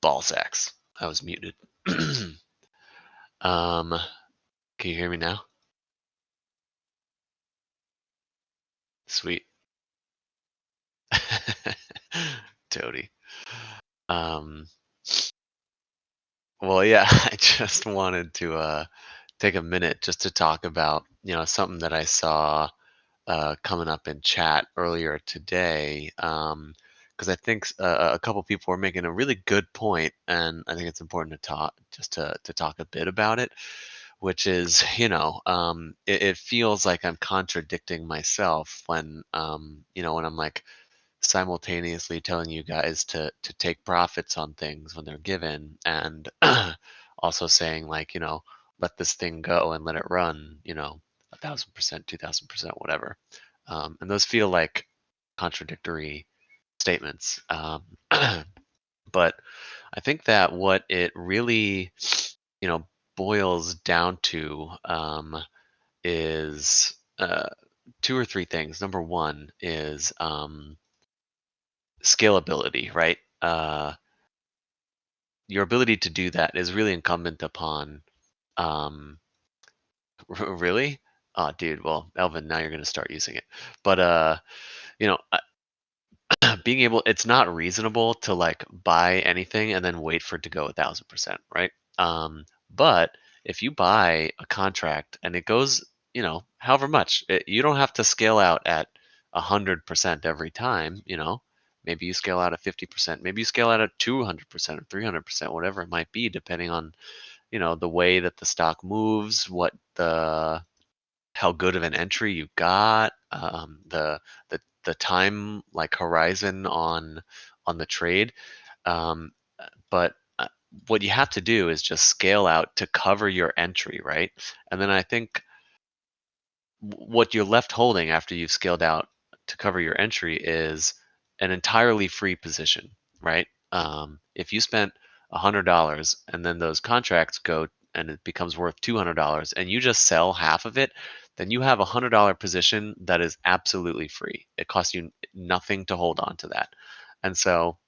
Ball sacks. I was muted. um, can you hear me now? Sweet. Toady. Um, well, yeah, I just wanted to take a minute just to talk about, something that I saw coming up in chat earlier today. Because I think a couple people were making a really good point, and I think it's important to talk just to talk a bit about it, which is, it feels like I'm contradicting myself when I'm like simultaneously telling you guys to take profits on things when they're given, and also saying, like, let this thing go and let it run, 1,000%, 2,000%, whatever. And those feel like contradictory statements. But I think that what it really, you know boils down to, is two or three things. Number one is, scalability, right? Your ability to do that is really incumbent upon, um, really? Oh, dude. Well, Elvin, now you're going to start using it. But, you know, being able, it's not reasonable to like buy anything and then wait for it to go 1,000%, right? But if you buy a contract and it goes, however much, you don't have to scale out at 100% every time. Maybe you scale out at 50%, maybe you scale out at 200% or 300%, whatever it might be, depending on, the way that the stock moves, how good of an entry you got, the time, like, horizon on the trade. Um, but what you have to do is just scale out to cover your entry, right? And then I think what you're left holding after you've scaled out to cover your entry is an entirely free position, right? If you spent $100 and then those contracts go and it becomes worth $200 and you just sell half of it, then you have $100 position that is absolutely free. It costs you nothing to hold on to that. And so,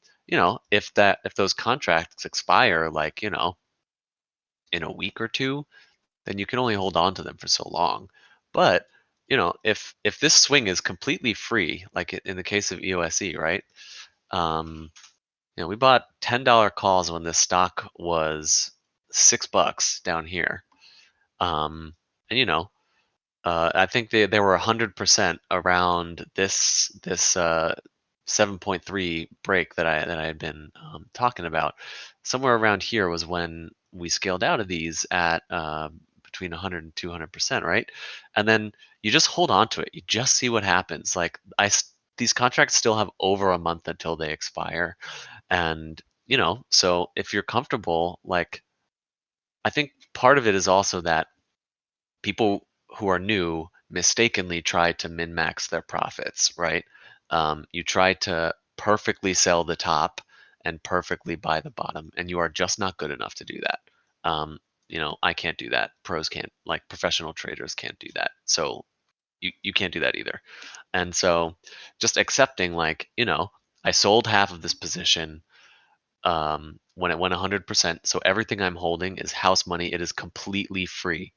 if those contracts expire, like, in a week or two, then you can only hold on to them for so long. But, if this swing is completely free, like in the case of EOSE, right? Um, we bought $10 calls when this stock was $6 down here. And I think they were 100% around this 7.3 break that I had been, talking about. Somewhere around here was when we scaled out of these at, between 100 and 200%, right? And then you just hold on to it. You just see what happens. Like, these contracts still have over a month until they expire, and so if you're comfortable, like, I think part of it is also that people who are new mistakenly try to min max their profits, right? You try to perfectly sell the top and perfectly buy the bottom, and you are just not good enough to do that. I can't do that. Pros can't, like, professional traders can't do that. So you can't do that either. And so just accepting, like, I sold half of this position, when it went 100%. So everything I'm holding is house money. It is completely free.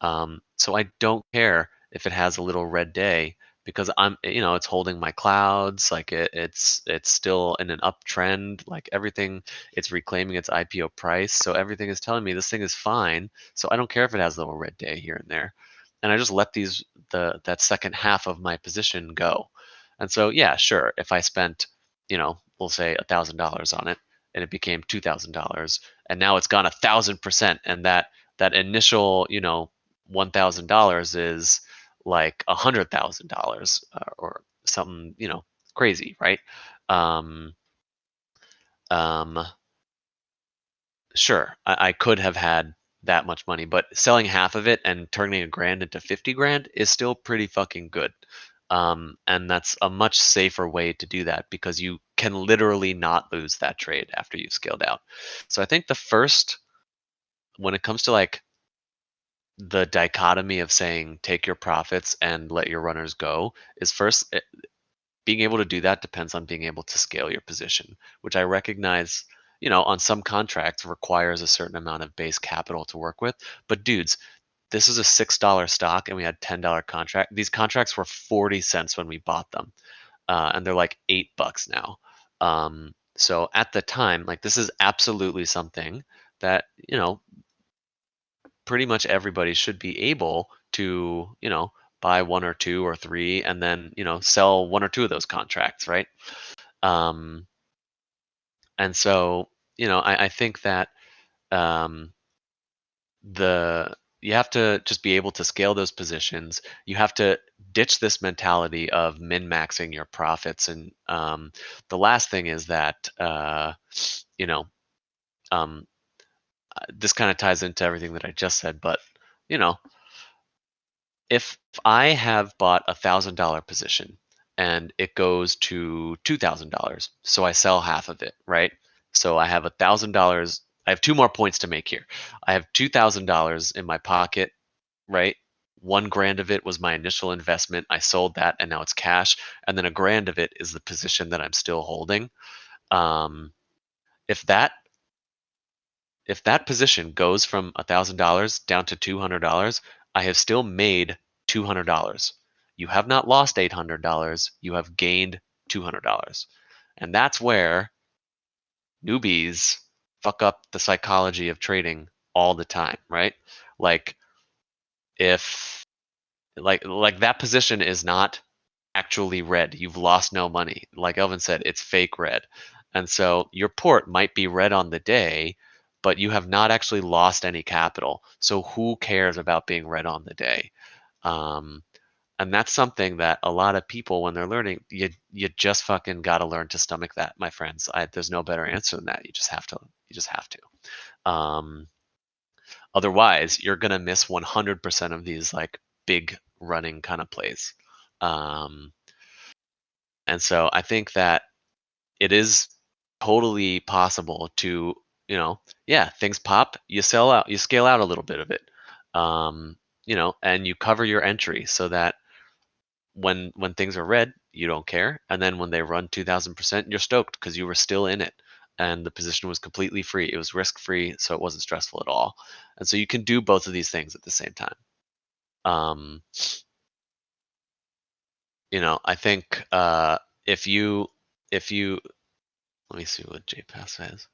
So I don't care if it has a little red day, because it's holding my clouds. Like, it's still in an uptrend. Like, everything, it's reclaiming its IPO price. So everything is telling me this thing is fine. So I don't care if it has a little red day here and there. And I just let that second half of my position go. And so, yeah, sure. If I spent, we'll say $1,000 on it, and it became $2,000, and now it's gone 1,000%, and that initial, $1,000 is like $100,000, or something, crazy, right? Um, um, sure, I could have had that much money, but selling half of it and turning a grand into 50 grand is still pretty fucking good. And that's a much safer way to do that, because you can literally not lose that trade after you've scaled out. So I think the first, when it comes to, like, the dichotomy of saying take your profits and let your runners go, is first, being able to do that depends on being able to scale your position, which I recognize on some contracts requires a certain amount of base capital to work with. But dudes, this is a $6 stock and we had $10 contract. These contracts were 40 cents when we bought them. And they're like $8 now. So at the time, like this is absolutely something that, pretty much everybody should be able to, buy one or two or three and then, sell one or two of those contracts, right? Um, and so, I think that um, the you have to just be able to scale those positions. You have to ditch this mentality of min maxing your profits. And the last thing is that, you know, um, this kind of ties into everything that I just said, but you know, if I have bought $1,000 position and it goes to $2,000, so I sell half of it, right? So I have $1,000. I have two more points to make here. I have $2,000 in my pocket, right? 1 grand of it was my initial investment. I sold that and now it's cash. And then 1 grand of it is the position that I'm still holding. Um, if that if that position goes from $1,000 down to $200, I have still made $200. You have not lost $800. You have gained $200. And that's where newbies fuck up the psychology of trading all the time, right? Like if like that position is not actually red. You've lost no money. Like Elvin said, it's fake red. And so your port might be red on the day, but you have not actually lost any capital. So who cares about being red on the day? Um, and that's something that a lot of people, when they're learning, you just fucking got to learn to stomach that, my friends. There's no better answer than that. You just have to. You just have to. Otherwise, you're gonna miss 100% of these like big running kind of plays. Um, and so I think that it is totally possible to, yeah, things pop, you sell out, you scale out a little bit of it, um, and you cover your entry so that when things are red, you don't care, and then when they run 2,000%, you're stoked because you were still in it, and the position was completely free. It was risk free, so it wasn't stressful at all. And so you can do both of these things at the same time. Um, I think if you let me see what JPass says.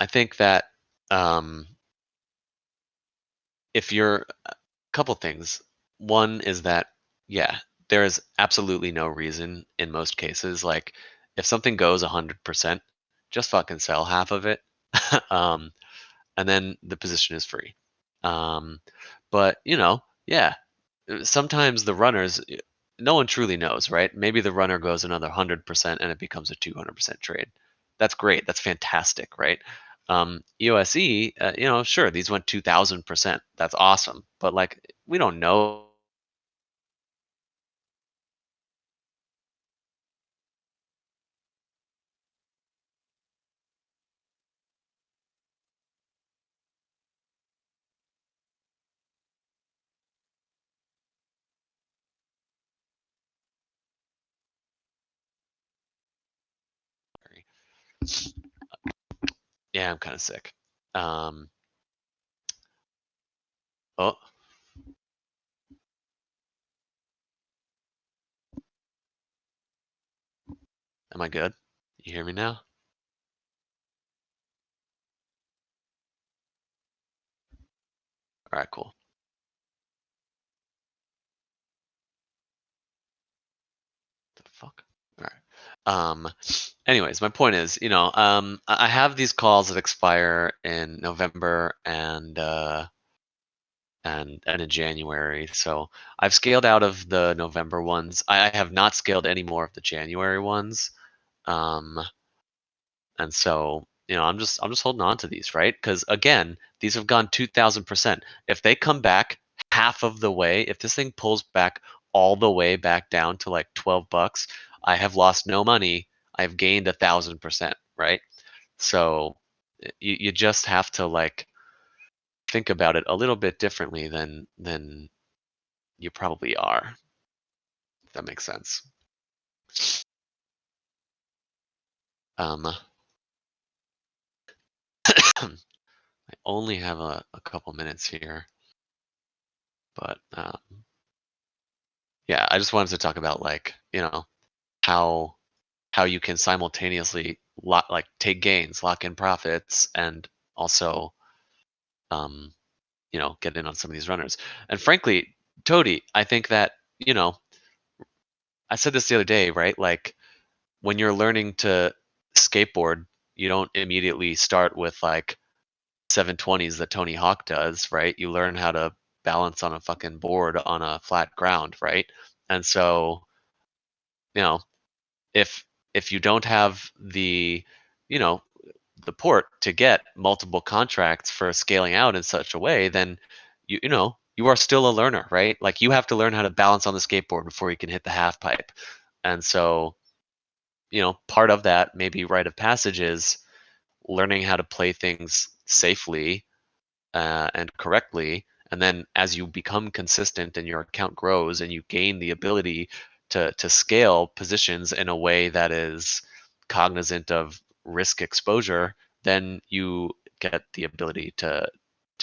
I think that um, if you're a couple things. One is that, yeah, there is absolutely no reason in most cases. Like, if something goes 100%, just fucking sell half of it, um, and then the position is free. Um, but yeah, sometimes the runners, no one truly knows, right? Maybe the runner goes another 100% and it becomes a 200% trade. That's great. That's fantastic, right? EOSE, sure, these went 2,000%. That's awesome. But like, we don't know. Yeah, I'm kind of sick. Um, oh, am I good? You hear me now? All right, cool. The fuck? All right. Anyways, my point is, I have these calls that expire in November and in January. So I've scaled out of the November ones. I have not scaled any more of the January ones. Um, and so, I'm just holding on to these, right? Because again, these have gone 2,000%. If they come back half of the way, if this thing pulls back all the way back down to like $12, I have lost no money. I've gained 1,000%, right? So you just have to like think about it a little bit differently than you probably are. If that makes sense. I only have a couple minutes here, but yeah, I just wanted to talk about like how how you can simultaneously like take gains, lock in profits, and also um, get in on some of these runners. And frankly, Toady, I think that I said this the other day, right? Like when you're learning to skateboard, you don't immediately start with like 720s that Tony Hawk does, right? You learn how to balance on a fucking board on a flat ground, right? And so, you know, if if you don't have you know, the port to get multiple contracts for scaling out in such a way, then you are still a learner, right? Like you have to learn how to balance on the skateboard before you can hit the half pipe. And so, part of that maybe rite of passage is learning how to play things safely and correctly. And then as you become consistent and your account grows and you gain the ability to scale positions in a way that is cognizant of risk exposure, then you get the ability to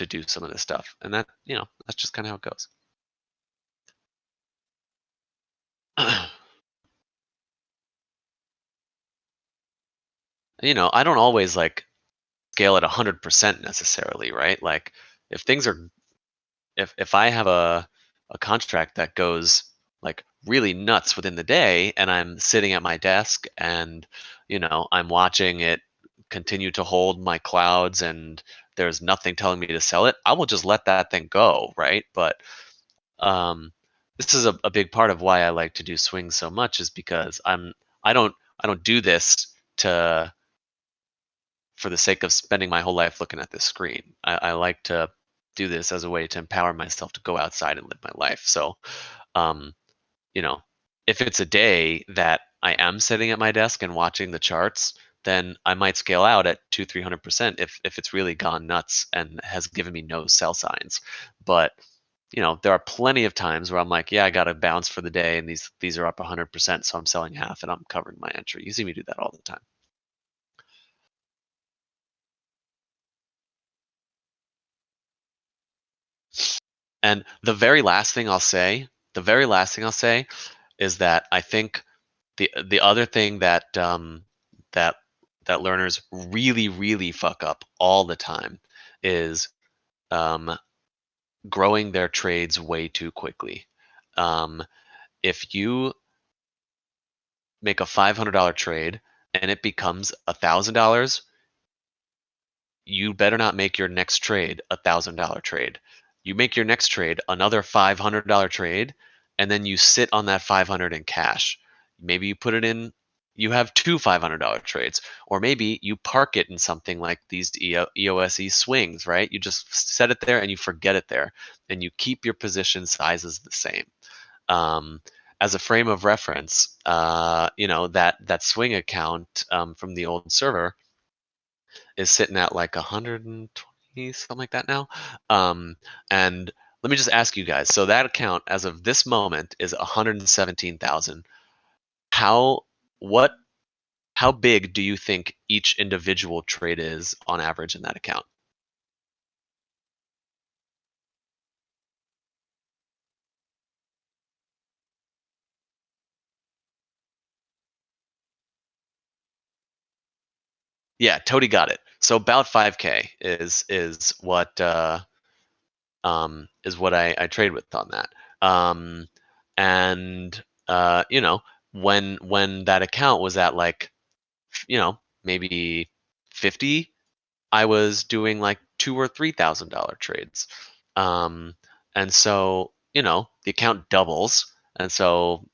do some of this stuff. And that's just kind of how it goes. I don't always like scale at 100% necessarily, right? Like if things are if I have a contract that goes like really nuts within the day and I'm sitting at my desk and I'm watching it continue to hold my clouds and there's nothing telling me to sell it, I will just let that thing go, right? But um this is a big part of why I like to do swings so much is because I don't do this to for the sake of spending my whole life looking at this screen. I like to do this as a way to empower myself to go outside and live my life. So, um, you know, if it's a day that I am sitting at my desk and watching the charts, then I might scale out at 300% if it's really gone nuts and has given me no sell signs. But there are plenty of times where I'm like, yeah, I got to bounce for the day, and these are up 100%, so I'm selling half and I'm covering my entry. You see me do that all the time. And the very last thing I'll say is that I think the other thing that that learners really really fuck up all the time is um, growing their trades way too quickly. Um, if you make a $500 trade and it becomes $1,000, you better not make your next trade $1,000 trade. You make your next trade another $500 trade, and then you sit on that 500 in cash. Maybe you put it in. You have two $500 trades, or maybe you park it in something like these EOSE swings, right? You just set it there and you forget it there, and you keep your position sizes the same. Um, as a frame of reference, that swing account from the old server is sitting at like 120, something like that now. And let me just ask you guys. So that account, as of this moment, is 117,000. How what how big do you think each individual trade is on average in that account? Yeah, Toady got it. So about 5K is what I trade with on that. Um, and when that account was at like maybe 50, I was doing like $2,000 or $3,000 trades. Um, and so, the account doubles. And so,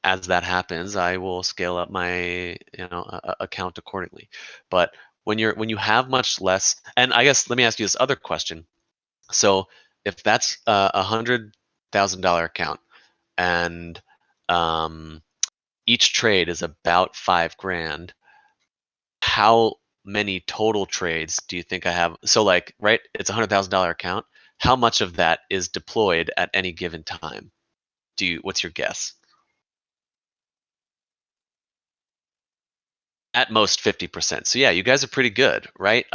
as that happens, I will scale up my, account accordingly. But when you have much less, and I guess let me ask you this other question. So if that's $100,000 account and um, each trade is about 5 grand, how many total trades do you think I have? So like, right, it's $100,000 account. How much of that is deployed at any given time? What's your guess? At most 50%. So yeah, you guys are pretty good, right?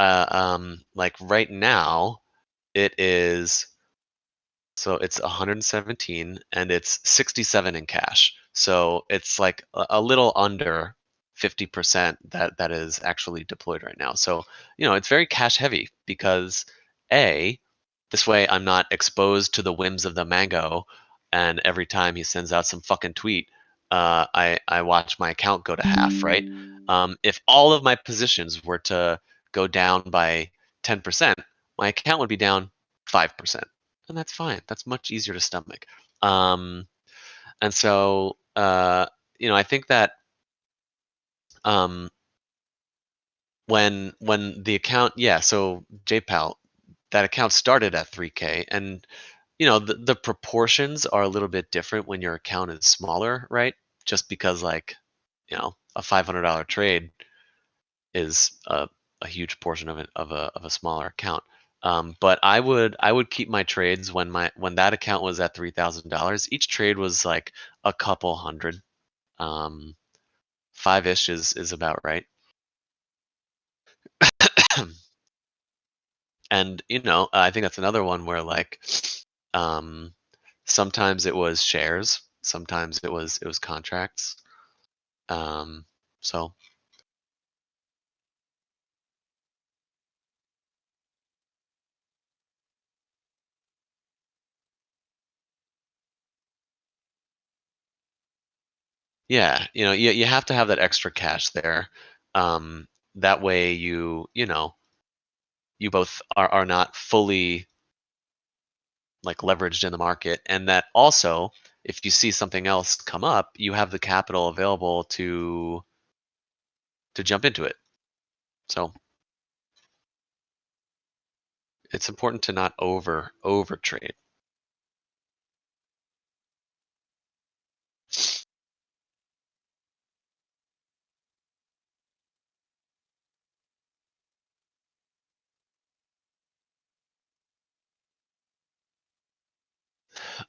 Like right now, it is so it's 117 and it's 67 in cash. So it's like a little under 50% that is actually deployed right now. So, it's very cash heavy because A, this way I'm not exposed to the whims of the mango and every time he sends out some fucking tweet, I watch my account go to half, right? If all of my positions were to go down by 10%, my account would be down 5%, and that's fine. That's much easier to stomach. Um, and so, I think that um, when the account, yeah, so JPal, that account started at 3K, and the proportions are a little bit different when your account is smaller, right? Just because like, a $500 trade is a huge portion of it of a smaller account. But I would keep my trades when that account was at $3,000. Each trade was like a couple hundred, um, five-ish is about right. And I think that's another one where like, um, sometimes it was shares, sometimes it was contracts. Um, so yeah, you have to have that extra cash there. That way you both are not fully like leveraged in the market, and that also if you see something else come up, you have the capital available to jump into it. So it's important to not over trade.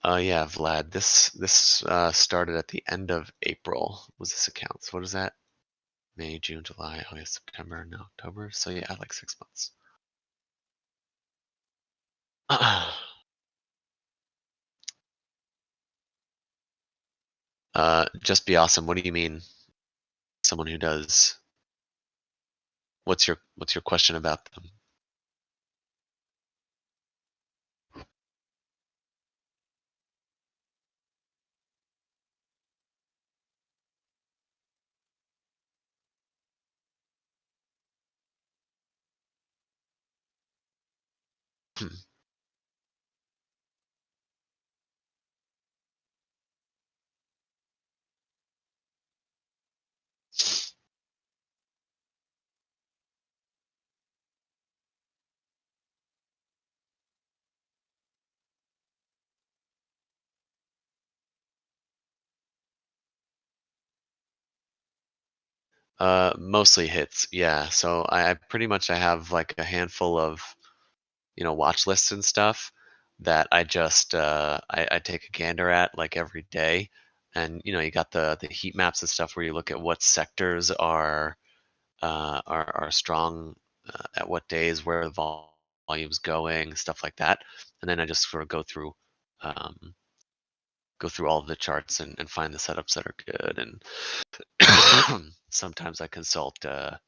Yeah, Vlad, this started at the end of April. Was this account? So what is that? May, June, July, August, September, and October. So yeah, like 6 months. Just be awesome. What do you mean? Someone who does. What's your question about them? Mostly hits. Yeah. So I pretty much I have like a handful of watch lists and stuff that I just I take a gander at like every day, and you got the heat maps and stuff where you look at what sectors are strong at what days, where the volume's going, stuff like that, and then I just sort of um, go through all of the charts and find the setups that are good, and sometimes I consult the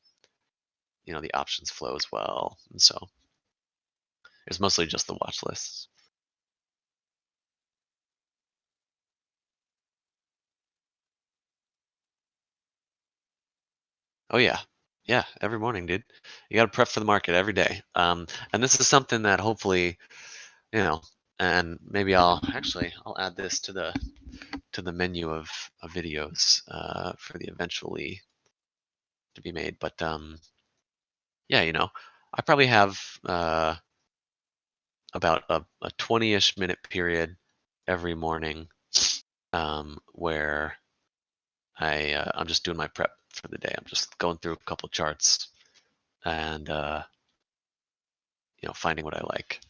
options flow as well, and so it's mostly just the watch lists. Oh yeah. Yeah, every morning, dude. You got to prep for the market every day. And this is something that hopefully, you know, and maybe I'll add this to the menu of videos for the eventually to be made. But yeah, I probably have about a 20-ish minute period every morning where I'm just doing my prep for the day. I'm just going through a couple charts and finding what I like.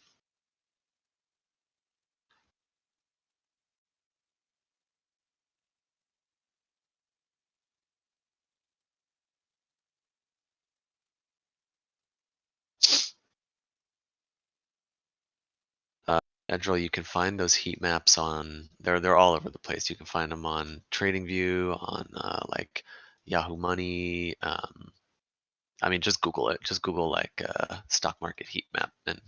Edgel, you can find those heat maps on they're all over the place. You can find them on TradingView, on like Yahoo Money. I mean, just Google it. Just Google like stock market heat map, and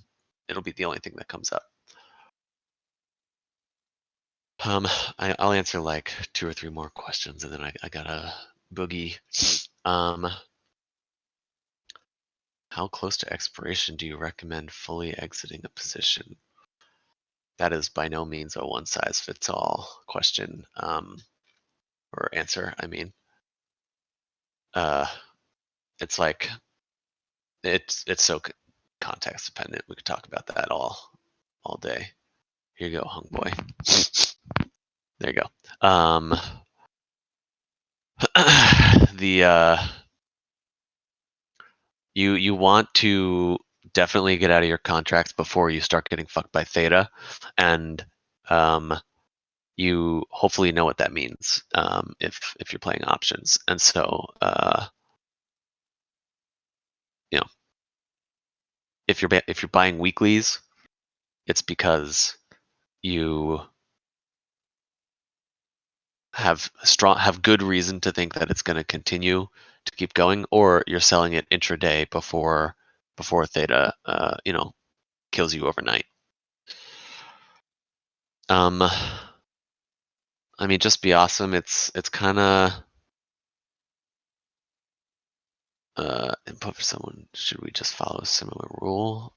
it'll be the only thing that comes up. Um, I'll answer like two or three more questions, and then I got a boogie. Um, how close to expiration do you recommend fully exiting a position? That is by no means a one size fits all question, or answer. I mean, uh, it's like it's so context dependent. We could talk about that all day. Here you go, hung boy. There you go. The you want to definitely get out of your contracts before you start getting fucked by theta, and um, you hopefully know what that means if you're playing options. And so you know if you're buying weeklies, it's because you have good reason to think that it's going to continue to keep going, or you're selling it intraday before theta kills you overnight. I mean, just be awesome. It's kind of input for someone. Should we just follow a similar rule?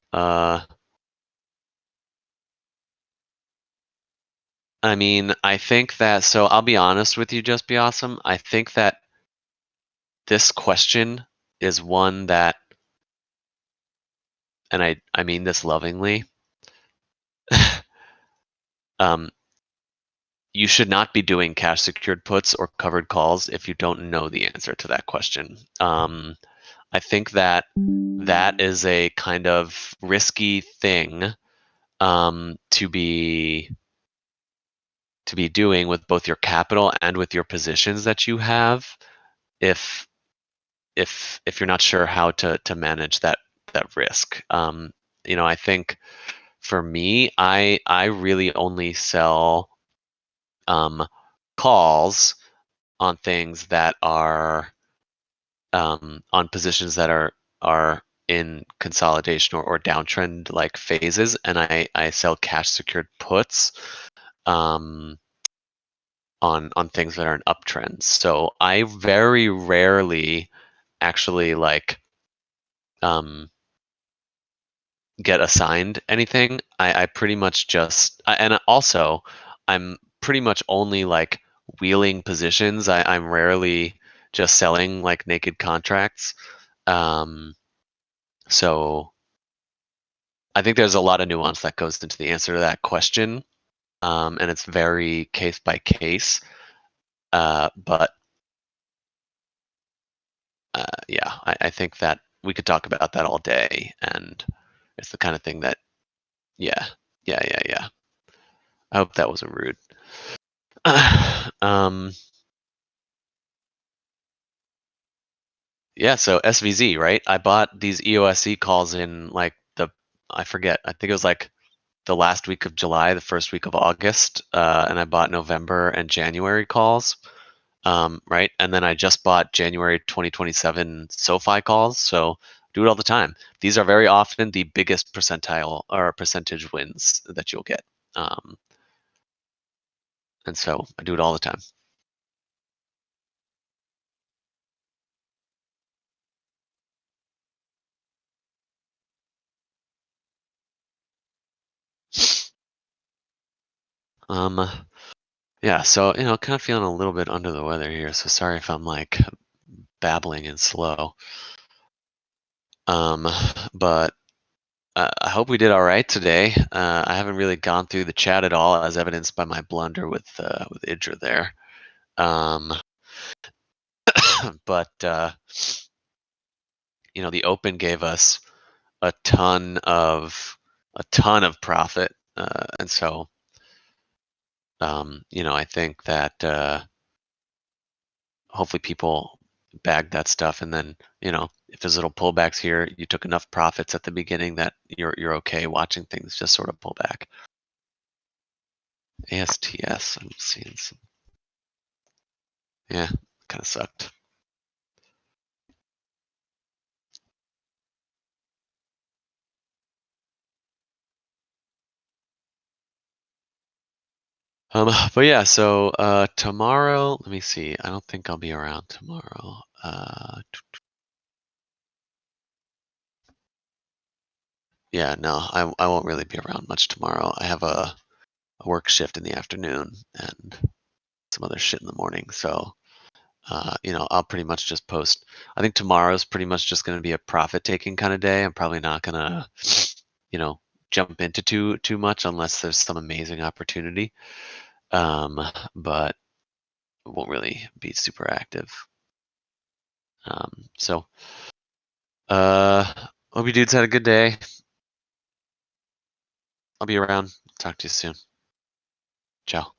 I mean, I think that, so I'll be honest with you, just be awesome. I think that this question is one that, and I mean this lovingly, um, you should not be doing cash secured puts or covered calls if you don't know the answer to that question. I think that that is a kind of risky thing to be doing with both your capital and with your positions that you have if if you're not sure how to manage that risk. I think for me, I really only sell calls on things that are on positions that are in consolidation or downtrend like phases, and I sell cash secured puts um, on things that are in uptrends. So I very rarely actually like um, get assigned anything. I pretty much and also I'm pretty much only like wheeling positions. I'm rarely just selling like naked contracts. Um, so I think there's a lot of nuance that goes into the answer to that question, and it's very case by case. But yeah, I think that we could talk about that all day, and it's the kind of thing that, yeah, yeah. I hope that wasn't rude. um, yeah, so SVZ, right? I bought these EOSC calls in like I forget, I think it was like the last week of July, the first week of August, and I bought November and January calls, right? And then I just bought January 2027 SoFi calls, so do it all the time. These are very often the biggest percentile or percentage wins that you'll get. And so I do it all the time. Um, yeah, so kind of feeling a little bit under the weather here, so sorry if I'm like babbling and slow. Um, but I hope we did all right today. I haven't really gone through the chat at all, as evidenced by my blunder with Idra there. But the open gave us a ton of profit, and so I think that hopefully people bag that stuff, and then if there's little pullbacks here, you took enough profits at the beginning that you're okay watching things just sort of pull back. ASTS. I'm seeing some. Yeah, kind of sucked. But yeah, so tomorrow, let me see. I don't think I'll be around tomorrow. Yeah, no, I won't really be around much tomorrow. I have a work shift in the afternoon and some other shit in the morning. So, I'll pretty much just post. I think tomorrow's pretty much just going to be a profit taking kind of day. I'm probably not gonna, you know, jump into too much unless there's some amazing opportunity. Um, but won't really be super active. So, hope you dudes had a good day. I'll be around. Talk to you soon. Ciao.